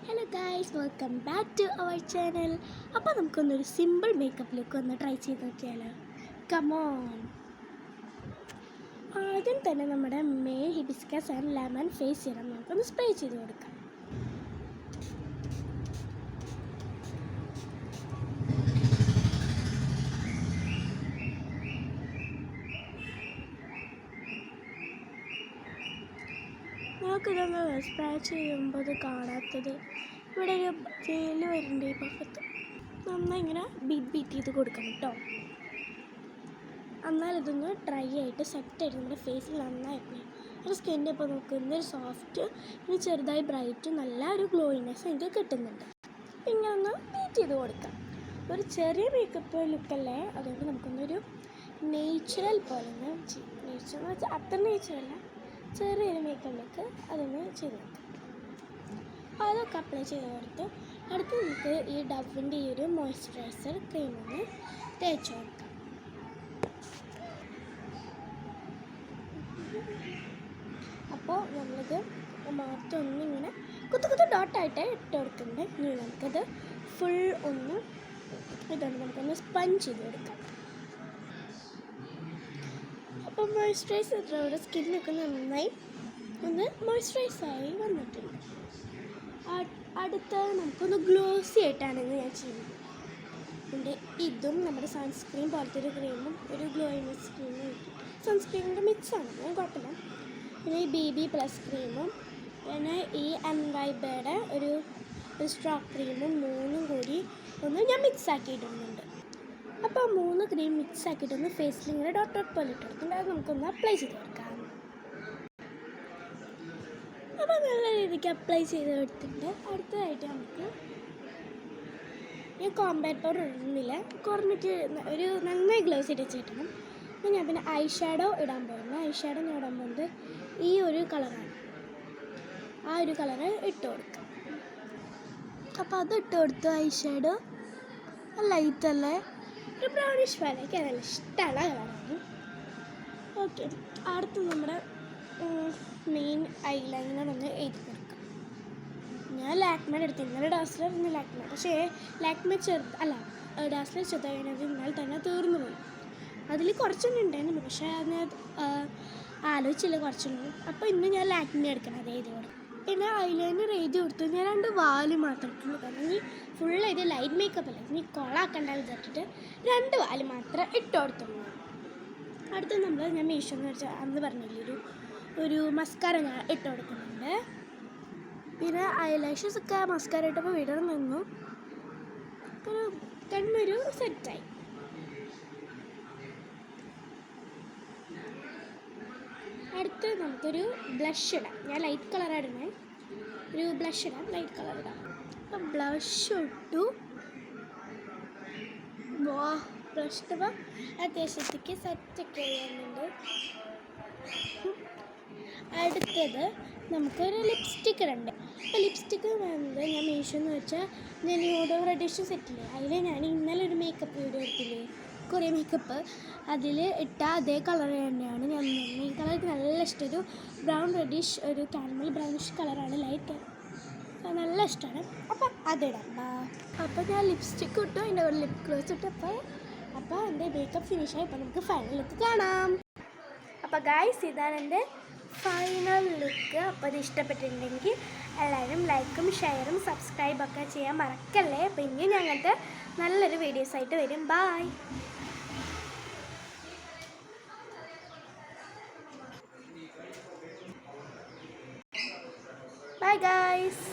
Hello guys, welcome back to our channel. അപ്പോൾ നമുക്കൊന്നൊരു simple makeup look ഒന്ന് try ചെയ്ത് നോക്കിയാലോ? കമോൺ. ആദ്യം തന്നെ നമ്മുടെ main hibiscus and lemon face serum നമുക്കൊന്ന് സ്പ്രേ ചെയ്ത് കൊടുക്കാം. നമുക്കിതൊന്ന് സ്പ്രേ ചെയ്യുമ്പോൾ ഇത് കാണാത്തത് ഇവിടെ ഒരു ജയില് വരുന്നുണ്ട്. ഈ ഭാഗത്ത് നന്നായി ഇങ്ങനെ ബീറ്റ് ചെയ്ത് കൊടുക്കണം കേട്ടോ. എന്നാൽ ഇതൊന്ന് ഡ്രൈ ആയിട്ട് സെറ്റായിട്ട് നമ്മുടെ ഫേസിൽ നന്നായിട്ട് ഒരു സ്കിന്നിൽ ഇപ്പോൾ നോക്കുന്നൊരു സോഫ്റ്റ് പിന്നെ ചെറുതായി ബ്രൈറ്റ് നല്ല ഒരു ഗ്ലോയിനെസ് എനിക്ക് കിട്ടുന്നുണ്ട്. ഇങ്ങനെ ഒന്ന് ബീറ്റ് ചെയ്ത് കൊടുക്കാം. ഒരു ചെറിയ മേക്കപ്പ് ലുക്കല്ലേ, അതുകൊണ്ട് നമുക്കൊന്നൊരു നേച്ചുറൽ പോലെ നേച്ചുറൽ എന്ന് വെച്ചാൽ അത്ര നേച്ചുറല്ല, ചെറിയൊരു മേക്കപ്പ് ലുക്ക് അതൊന്ന് ചെയ്ത് കൊടുക്കാം. അതൊക്കെ അപ്ലൈ ചെയ്ത് കൊടുത്ത് അടുത്ത് നമുക്ക് ഈ ഡവിൻ്റെ ഈ ഒരു മോയ്സ്ചറൈസർ ക്രീം ഒന്ന് തേച്ച് കൊടുക്കാം. അപ്പോൾ നമ്മളിത് മാത്രം ഒന്നിങ്ങനെ കുത്തു ഡോട്ടായിട്ട് ഇട്ട് കൊടുക്കുന്നുണ്ട്. ഇനി നമുക്കത് ഫുൾ ഒന്ന് ഇതുകൊണ്ട് നമുക്കൊന്ന് സ്പഞ്ച് ചെയ്ത് കൊടുക്കാം. അപ്പോൾ മോയ്സ്ചറൈസ് ചെയ്തിട്ട് സ്കിന്നൊക്കെ നന്നായി ഒന്ന് മോയ്സ്ചറൈസായി വന്നിട്ടുണ്ട്. അടുത്ത നമുക്കൊന്ന് ഗ്ലോസി ആയിട്ടാണ് ഞാൻ ചെയ്യുന്നത്. എൻ്റെ ഇതും നമ്മുടെ സൺസ്ക്രീൻ പോലത്തെ ഒരു ക്രീമും ഒരു ഗ്ലോയിനെസ് ക്രീമും സൺസ്ക്രീനിൻ്റെ മിക്സാണ്, ഞാൻ കുഴപ്പമില്ല. പിന്നെ ഈ BB പ്ലസ് ക്രീമും പിന്നെ ഈ NYBയുടെ ഒരു സ്ട്രോക്ക് ക്രീമും മൂന്നും കൂടി ഒന്ന് ഞാൻ മിക്സ് ആക്കിയിടുന്നുണ്ട്. അപ്പോൾ 3 ക്രീം മിക്സ് ആക്കിയിട്ടൊന്ന് ഫേസിൽ ഇങ്ങനെ ഡോട്ട് പോലെ ഇട്ട് കൊടുത്തിട്ടുണ്ട്. അത് നമുക്കൊന്ന് അപ്ലൈ ചെയ്ത് കൊടുക്കാം. അപ്പോൾ നല്ല രീതിക്ക് അപ്ലൈ ചെയ്ത് കൊടുത്തിട്ടുണ്ട്. അടുത്തതായിട്ട് നമുക്ക് ഞാൻ കോമ്പാക്ട് പൗഡർ ഇടുന്നില്ല, കുറഞ്ഞിട്ട് ഒരു നന്നായി ഗ്ലോസ് ഇട്ട് വെച്ചിട്ടണം. അപ്പോൾ ഞാൻ പിന്നെ ഐ ഷാഡോ ഇടാൻ പോകുന്നു. ഐ ഷാഡോ ഞാൻ ഇടാൻ പോകുന്നത് ഈ ഒരു കളറാണ്. ആ ഒരു കളറ് ഇട്ട് കൊടുക്കാം. അപ്പോൾ അത് ഇട്ട് കൊടുത്തു. ഐ ഷാഡോ ലൈറ്റല്ലേ, ഒരു ബ്രൗണിഷ് പോലെ, എനിക്ക് നല്ല ഇഷ്ടമുള്ള കളറാണ്. ഓക്കെ, അടുത്ത് നമ്മുടെ മെയിൻ ഐലൈനർ ഒന്ന് എഴുതി കൊടുക്കാം. ഞാൻ ലാക്മേയുടെ എടുത്തിരുന്നത് ഡാസ്ലർ, ഇന്ന് ലാക്മേ, പക്ഷേ ലാക്മേ ഡാസ്ലർ ചെറുതായത് എന്നാൽ തന്നെ തീർന്നു പോയി. അതിൽ കുറച്ചൊന്നും ഉണ്ടായിരുന്നു, പക്ഷേ അത് ആലോചിച്ചില്ല കുറച്ചൊന്നും. അപ്പോൾ ഇന്ന് ഞാൻ ലാക്മേ എടുക്കണം, അത് എഴുതി കൊടുക്കും. പിന്നെ ഐലൈനർ എഴുതി കൊടുത്തു. ഞാൻ 2 വാല് മാത്രമേ ഇട്ടുള്ളൂ, കാരണം ഈ ഫുള്ളായിട്ട് ലൈറ്റ് മേക്കപ്പ് അല്ല, ഇനി കൊളാക്കണ്ട വിചാരിച്ചിട്ട് 2 വാല് മാത്രം ഇട്ട് കൊടുത്തുള്ളൂ. അടുത്ത് ഞാൻ മീഷോ എന്ന് വെച്ചാൽ അന്ന് പറഞ്ഞില്ലേ ഒരു മസ്കാര ഞാൻ ഇട്ട് കൊടുക്കുന്നുണ്ട്. പിന്നെ ഐലാഷസ് ഒക്കെ മസ്കാര ഇട്ടപ്പോൾ വിടർന്ന് നിന്നു, ഒരു കണ്ണൊരു സെറ്റായി. അടുത്ത് നമുക്കൊരു ബ്ലഷ് ഇടാം. ഞാൻ ലൈറ്റ് കളറാണ് ഇടുന്നത്, ഒരു ബ്ലഷ് ഇടാം, ലൈറ്റ് കളർ ഇടാം. അപ്പം ബ്ലഷ് ഇട്ടു. ബ്ലഷ് ഇട്ടപ്പോൾ അത്യാവശ്യത്തേക്ക് സെറ്റൊക്കെ ചെയ്യുന്നുണ്ട്. അടുത്തത് നമുക്കൊരു ലിപ്സ്റ്റിക്ക് ഇടണ്ടേ. അപ്പോൾ ലിപ്സ്റ്റിക്ക് വേണ്ടത് ഞാൻ മീഷോ എന്ന് വെച്ചാൽ ഞാൻ ന്യൂഡോർ എഡിഷൻ സെറ്റില്ലേ, അതിൽ ഞാൻ ഇന്നലെ ഒരു മേക്കപ്പ് വീഡിയോ എടുത്തില്ലേ, കുറേ മേക്കപ്പ്, അതിൽ ഇട്ട അതേ കളർ തന്നെയാണ് ഞാൻ. ഈ കളർ നല്ല ഇഷ്ടം, ഒരു ബ്രൗൺ റെഡിഷ്, ഒരു കാരമൽ ബ്രൗണിഷ് കളറാണ്, ലൈറ്റ് നല്ല ഇഷ്ടമാണ്. അപ്പം അതിടാം. അപ്പോൾ ഞാൻ ലിപ്സ്റ്റിക്ക് ഇട്ടു, അതിൻ്റെ ഒരു ലിപ് ഗ്ലോസ് ഇട്ടപ്പോൾ അപ്പോൾ എൻ്റെ മേക്കപ്പ് ഫിനിഷായി. അപ്പോൾ നമുക്ക് ഫൈനൽ ലുക്ക് കാണാം. അപ്പോൾ ഗായ്സ്, ഇതാണ് എൻ്റെ ഫൈനൽ ലുക്ക്. അപ്പോൾ ഇത് ഇഷ്ടപ്പെട്ടിട്ടുണ്ടെങ്കിൽ എല്ലാവരും ലൈക്കും ഷെയറും സബ്സ്ക്രൈബൊക്കെ ചെയ്യാൻ മറക്കല്ലേ. അപ്പോൾ ഇനി ഞങ്ങൾക്ക് നല്ലൊരു വീഡിയോസായിട്ട് വരും. Bye bye guys.